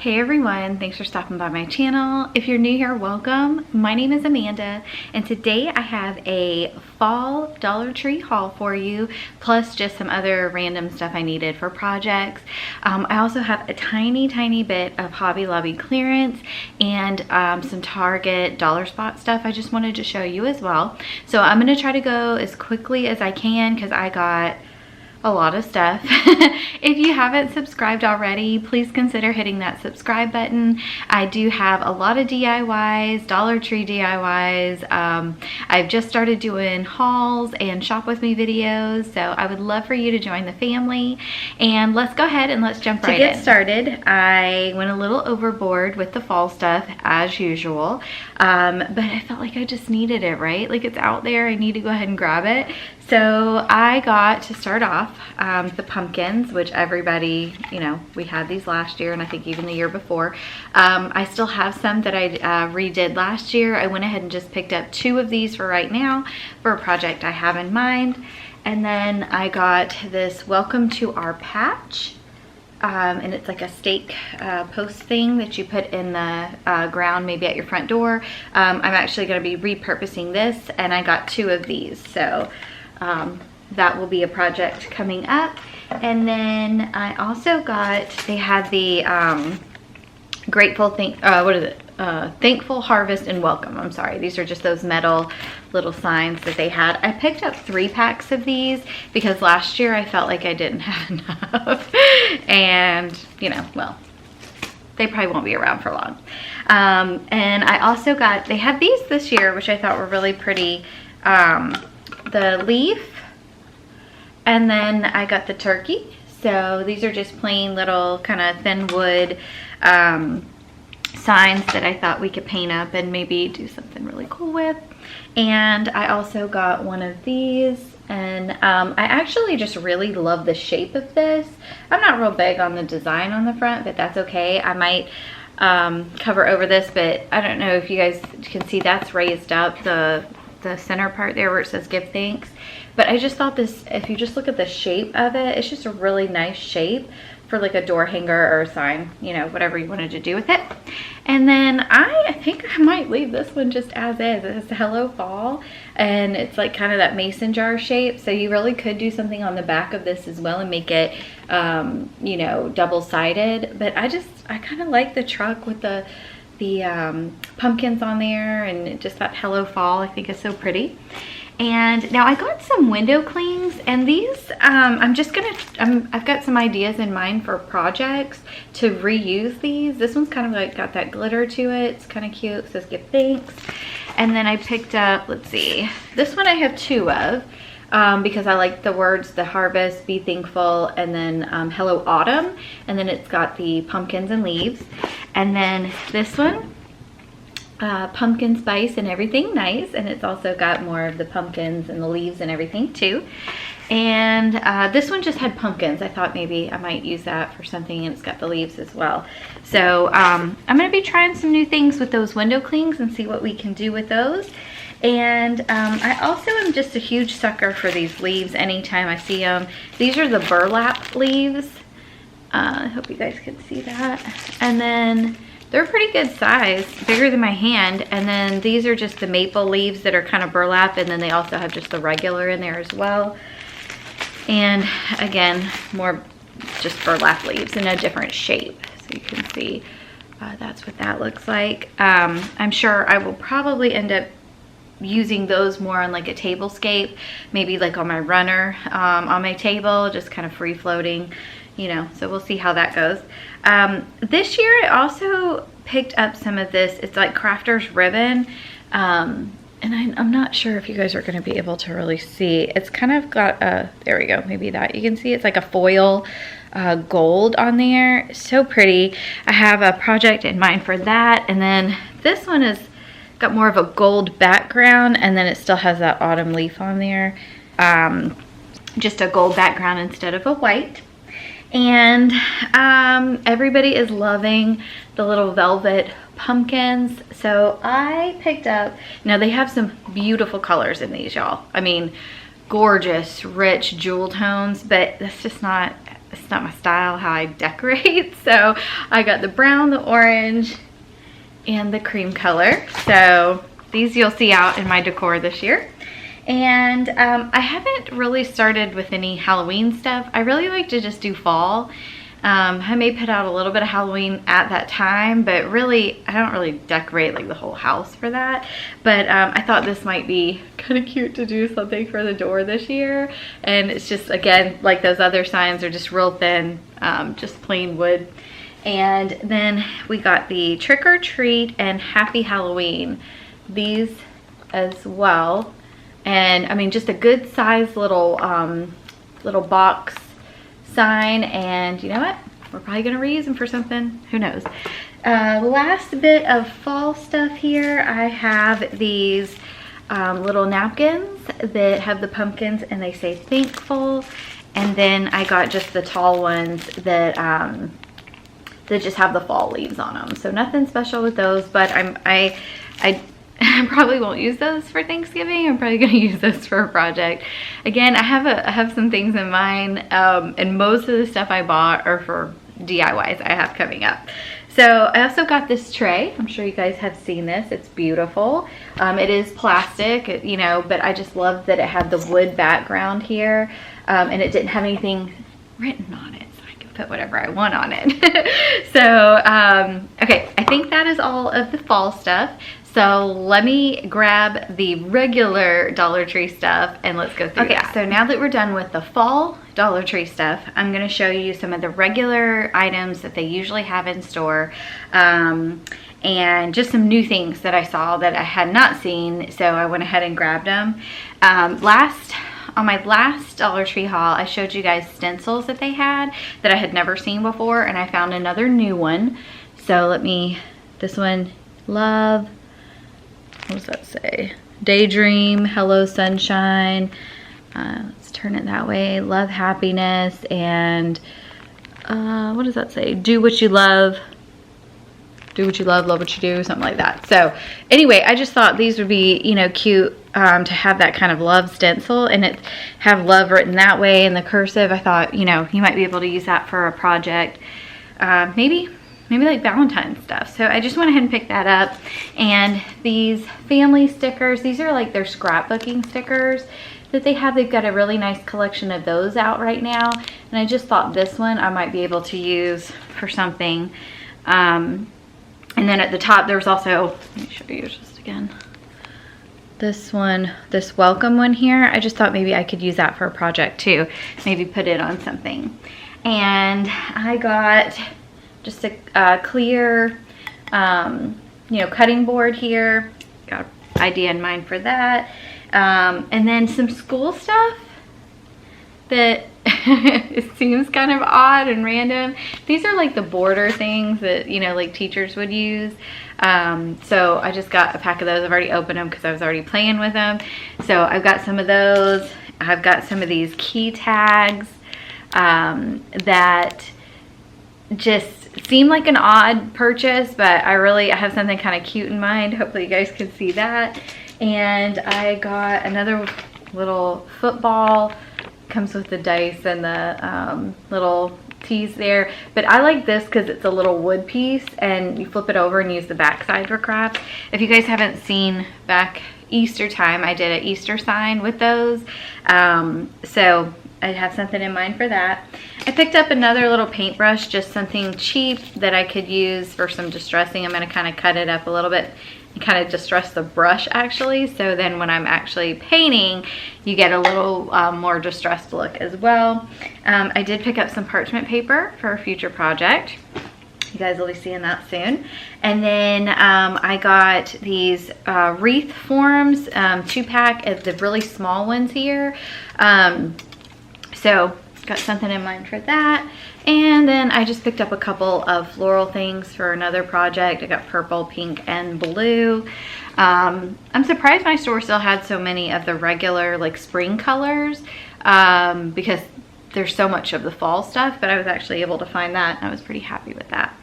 Hey everyone, thanks for stopping by my channel. If you're new here, welcome. My name is Amanda and today I have a fall Dollar Tree haul for you, plus just some other random stuff I needed for projects. I also have a tiny bit of Hobby Lobby clearance and some Target dollar spot stuff I just wanted to show you as well. So I'm going to try to go as quickly as I can because I got a lot of stuff. If you haven't subscribed already, please consider hitting that subscribe button. I do have a lot of DIYs, Dollar Tree DIYs. I've just started doing hauls and shop with me videos, so I would love for you to join the family. And let's go ahead and let's jump right in. To get started, I went a little overboard with the fall stuff as usual, but I felt like I just needed it, right? Like it's out there, I need to go ahead and grab it. So I got to start off the pumpkins, which everybody, you know, we had these last year and I think even the year before. I still have some that I redid last year. I went ahead and just picked up 2 of these for right now for a project I have in mind. And then I got this Welcome to Our Patch. And it's like a stake post thing that you put in the ground, maybe at your front door. I'm actually going to be repurposing this, and I got 2 of these. So that will be a project coming up. And then I also got, they had the Thankful Harvest and Welcome. I'm sorry, these are just those metal little signs that they had. I picked up 3 packs of these because last year I felt like I didn't have enough. And, you know, well, they probably won't be around for long. And I also got, they had these this year, which I thought were really pretty. The leaf, and then I got the turkey. So these are just plain little kind of thin wood signs that I thought we could paint up and maybe do something really cool with. And I also got one of these, and I actually just really love the shape of this. I'm not real big on the design on the front, but that's okay. I might cover over this, but I don't know if you guys can see that's raised up, the center part there where it says give thanks. But I just thought this, if you just look at the shape of it, it's just a really nice shape for like a door hanger or a sign, you know, whatever you wanted to do with it. And then I think I might leave this one just as is. It's Hello Fall, and it's like kind of that mason jar shape, so you really could do something on the back of this as well and make it you know, double-sided. But I kind of like the truck with the pumpkins on there, and just that Hello Fall I think is so pretty. And now I got some window clings, and these I've got some ideas in mind for projects to reuse these. This one's kind of like got that glitter to it. It's kind of cute. It says give thanks. And then I picked up, let's see, this one I have 2 of because I like the words, the harvest, be thankful, and then hello autumn, and then it's got the pumpkins and leaves. And then this one, pumpkin spice and everything nice, and it's also got more of the pumpkins and the leaves and everything too. And this one just had pumpkins. I thought maybe I might use that for something, and it's got the leaves as well. So I'm going to be trying some new things with those window clings and see what we can do with those. And I also am just a huge sucker for these leaves anytime I see them. These are the burlap leaves. I hope you guys can see that. And then they're pretty good size, bigger than my hand. And then these are just the maple leaves that are kind of burlap, and then they also have just the regular in there as well. And again, more just burlap leaves in a different shape. So you can see that's what that looks like. I'm sure I will probably end up using those more on like a tablescape, maybe like on my runner on my table, just kind of free floating, you know, so we'll see how that goes. This year I also picked up some of this, it's like crafter's ribbon, and I'm not sure if you guys are going to be able to really see. It's kind of got a, there we go, maybe that you can see. It's like a foil gold on there. So pretty. I have a project in mind for that. And then this one is got more of a gold background, and then it still has that autumn leaf on there. Just a gold background instead of a white. And everybody is loving the little velvet pumpkins. So I picked up, now they have some beautiful colors in these, y'all. I mean, gorgeous, rich jewel tones, but that's just not it's not my style how I decorate. So I got the brown, the orange, and the cream color. So these you'll see out in my decor this year. And I haven't really started with any Halloween stuff. I really like to just do fall. I may put out a little bit of Halloween at that time, but really I don't really decorate like the whole house for that. But I thought this might be kind of cute to do something for the door this year. And it's just, again, like those other signs are just real thin, just plain wood. And then we got the Trick or Treat and Happy Halloween, these as well. And I mean, just a good size little little box sign. And you know what, we're probably gonna reuse them for something, who knows. Last bit of fall stuff here, I have these little napkins that have the pumpkins and they say thankful. And then I got just the tall ones that that just have the fall leaves on them. So nothing special with those, but I probably won't use those for Thanksgiving. I'm probably gonna use those for a project. Again, I have some things in mind, and most of the stuff I bought are for DIYs I have coming up. So I also got this tray. I'm sure you guys have seen this. It's beautiful. It is plastic, you know, but I just love that it had the wood background here, and it didn't have anything written on it. Put whatever I want on it. So okay, I think that is all of the fall stuff. So let me grab the regular Dollar Tree stuff and let's go through that. So now that we're done with the fall Dollar Tree stuff, I'm going to show you some of the regular items that they usually have in store, and just some new things that I saw that I had not seen, so I went ahead and grabbed them. On my last Dollar Tree haul, I showed you guys stencils that they had that I had never seen before, and I found another new one. So this one, love, what does that say? Daydream, hello sunshine. Let's turn it that way. Love happiness, and what does that say? Do what you love. Do what you love what you do, something like that. So anyway, I just thought these would be, you know, cute to have that kind of love stencil, and it have love written that way in the cursive. I thought, you know, you might be able to use that for a project, maybe like Valentine's stuff. So I just went ahead and picked that up. And these family stickers, these are like their scrapbooking stickers that they have. They've got a really nice collection of those out right now, and I just thought this one I might be able to use for something. And then at the top, there's also, let me show you just again, this one, this welcome one here. I just thought maybe I could use that for a project too. Maybe put it on something. And I got just a clear, you know, cutting board here. Got an idea in mind for that. And then some school stuff that it seems kind of odd and random. These are like the border things that, you know, like teachers would use. So I just got a pack of those. I've already opened them because I was already playing with them. So I've got some of those. I've got some of these key tags that just seem like an odd purchase, but I have something kind of cute in mind. Hopefully you guys can see that. And I got another little football. Comes with the dice and the little tees there, but I like this because it's a little wood piece and you flip it over and use the back side for crafts. If you guys haven't seen, back Easter time I did an Easter sign with those, so I have something in mind for that. I picked up another little paintbrush, just something cheap that I could use for some distressing. I'm going to kind of cut it up a little bit and kind of distress the brush actually, so then when I'm actually painting you get a little more distressed look as well. I did pick up some parchment paper for a future project. You guys will be seeing that soon. And then I got these wreath forms, 2-pack of the really small ones here. So got something in mind for that. And then I just picked up a couple of floral things for another project. I got purple, pink, and blue. I'm surprised my store still had so many of the regular like spring colors, because there's so much of the fall stuff, but I was actually able to find that and I was pretty happy with that.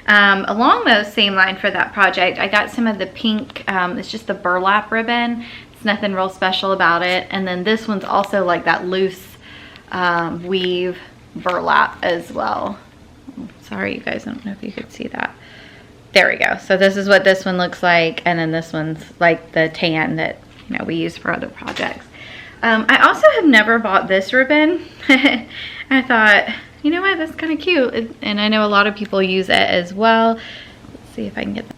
Along those same line for that project, I got some of the pink, it's just the burlap ribbon. It's nothing real special about it. And then this one's also like that loose weave burlap as well. Sorry, you guys, I don't know if you could see that. There we go. So this is what this one looks like, and then this one's like the tan that, you know, we use for other projects. I also have never bought this ribbon. I thought, you know what, that's kind of cute, and I know a lot of people use it as well. Let's see if I can get that.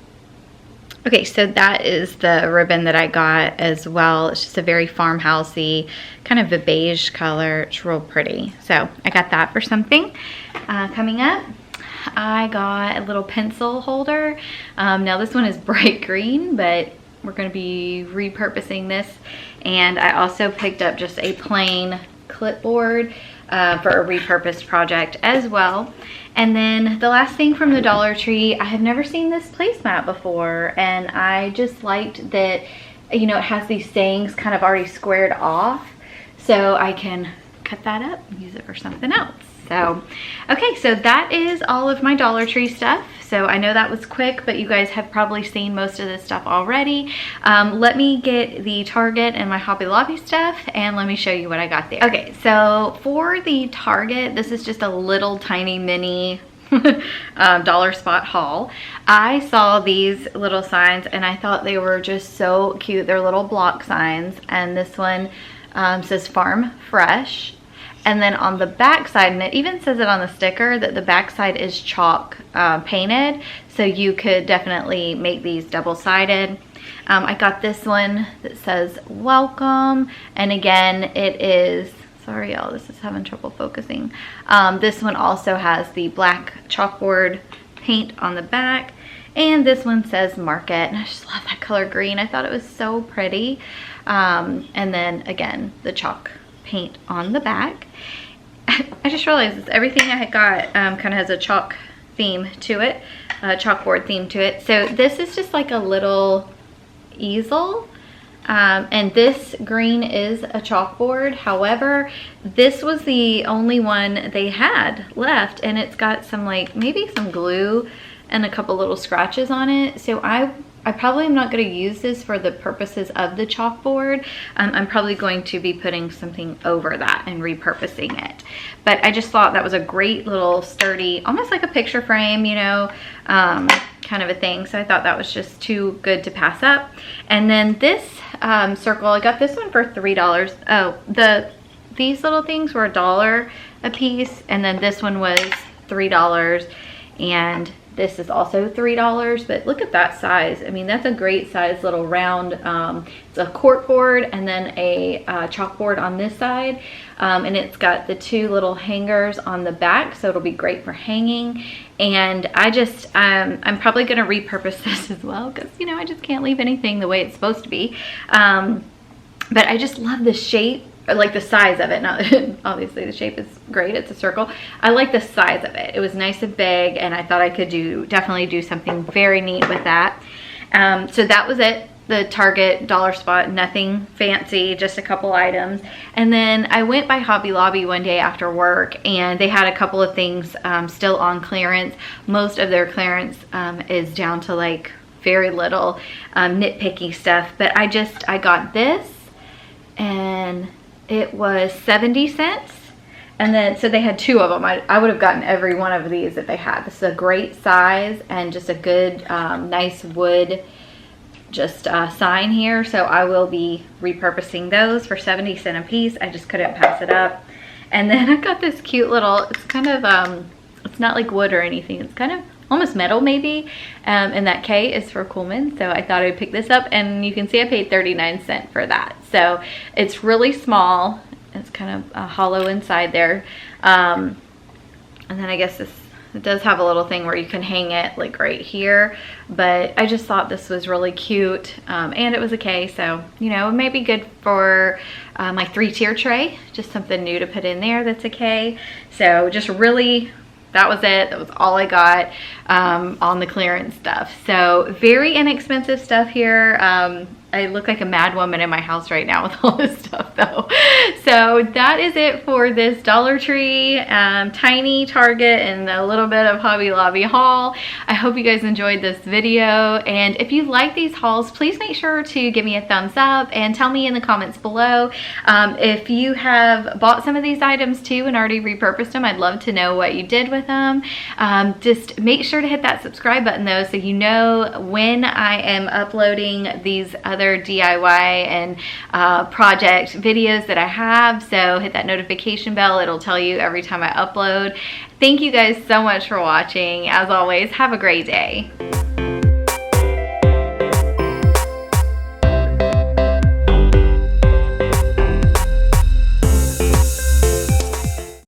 Okay, so that is the ribbon that I got as well. It's just a very farmhousey, kind of a beige color. It's real pretty. So I got that for something. Coming up, I got a little pencil holder. Now this one is bright green, but we're going to be repurposing this. And I also picked up just a plain clipboard for a repurposed project as well. And then the last thing from the Dollar Tree, I have never seen this placemat before, and I just liked that, you know, it has these sayings kind of already squared off, so I can cut that up and use it for something else. So, okay, so that is all of my Dollar Tree stuff. So I know that was quick, but you guys have probably seen most of this stuff already. Let me get the Target and my Hobby Lobby stuff, and let me show you what I got there. Okay, so for the Target, this is just a little tiny mini dollar spot haul. I saw these little signs and I thought they were just so cute. They're little block signs, and this one says Farm Fresh. And then on the back side, and it even says it on the sticker, that the back side is chalk painted, so you could definitely make these double-sided. I got this one that says welcome, and again, it is, sorry y'all, this is having trouble focusing. This one also has the black chalkboard paint on the back, and this one says market, and I just love that color green. I thought it was so pretty. And then again, the chalk paint on the back. I just realized this, everything I had got kind of has a chalk theme to it, a chalkboard theme to it. So this is just like a little easel, and this green is a chalkboard. However, this was the only one they had left, and it's got some, like, maybe some glue and a couple little scratches on it. So I probably am not going to use this for the purposes of the chalkboard. I'm probably going to be putting something over that and repurposing it. But I just thought that was a great little sturdy, almost like a picture frame, you know, kind of a thing. So I thought that was just too good to pass up. And then this circle, I got this one for $3. Oh, these little things were $1 a piece, and then this one was $3, and this is also $3, but look at that size. I mean, that's a great size little round. It's a cork board and then a chalkboard on this side. And it's got the two little hangers on the back, so it'll be great for hanging. And I just, I'm probably gonna repurpose this as well, because, you know, I just can't leave anything the way it's supposed to be. But I just love the shape, like the size of it. Not obviously the shape is great, it's a circle. I like the size of it. It was nice and big, and I thought I could definitely do something very neat with that. So that was it. The Target dollar spot, nothing fancy, just a couple items. And then I went by Hobby Lobby one day after work, and they had a couple of things still on clearance. Most of their clearance is down to like very little nitpicky stuff, but I got this, and it was 70 cents. And then, so they had two of them. I would have gotten every one of these if they had. This is a great size and just a good, nice wood sign here. So I will be repurposing those for 70 cents a piece. I just couldn't pass it up. And then I got this cute little, it's kind of, it's not like wood or anything. It's kind of almost metal maybe. And that K is for Kuhlman. So I thought I'd pick this up, and you can see I paid 39 cents for that. So it's really small. It's kind of hollow inside there. And then I guess it does have a little thing where you can hang it like right here. But I just thought this was really cute. And it was a K, so, you know, it may be good for my 3-tier tray. Just something new to put in there that's a K. So just really, that was it. That was all I got on the clearance stuff. So very inexpensive stuff here. I look like a mad woman in my house right now with all this stuff though. So that is it for this Dollar Tree, tiny Target, and a little bit of Hobby Lobby haul. I hope you guys enjoyed this video, and if you like these hauls, please make sure to give me a thumbs up and tell me in the comments below if you have bought some of these items too and already repurposed them. I'd love to know what you did with them. Just make sure to hit that subscribe button though, so you know when I am uploading these other DIY and project videos that I have. So hit that notification bell. It'll tell you every time I upload. Thank you guys so much for watching. As always, have a great day.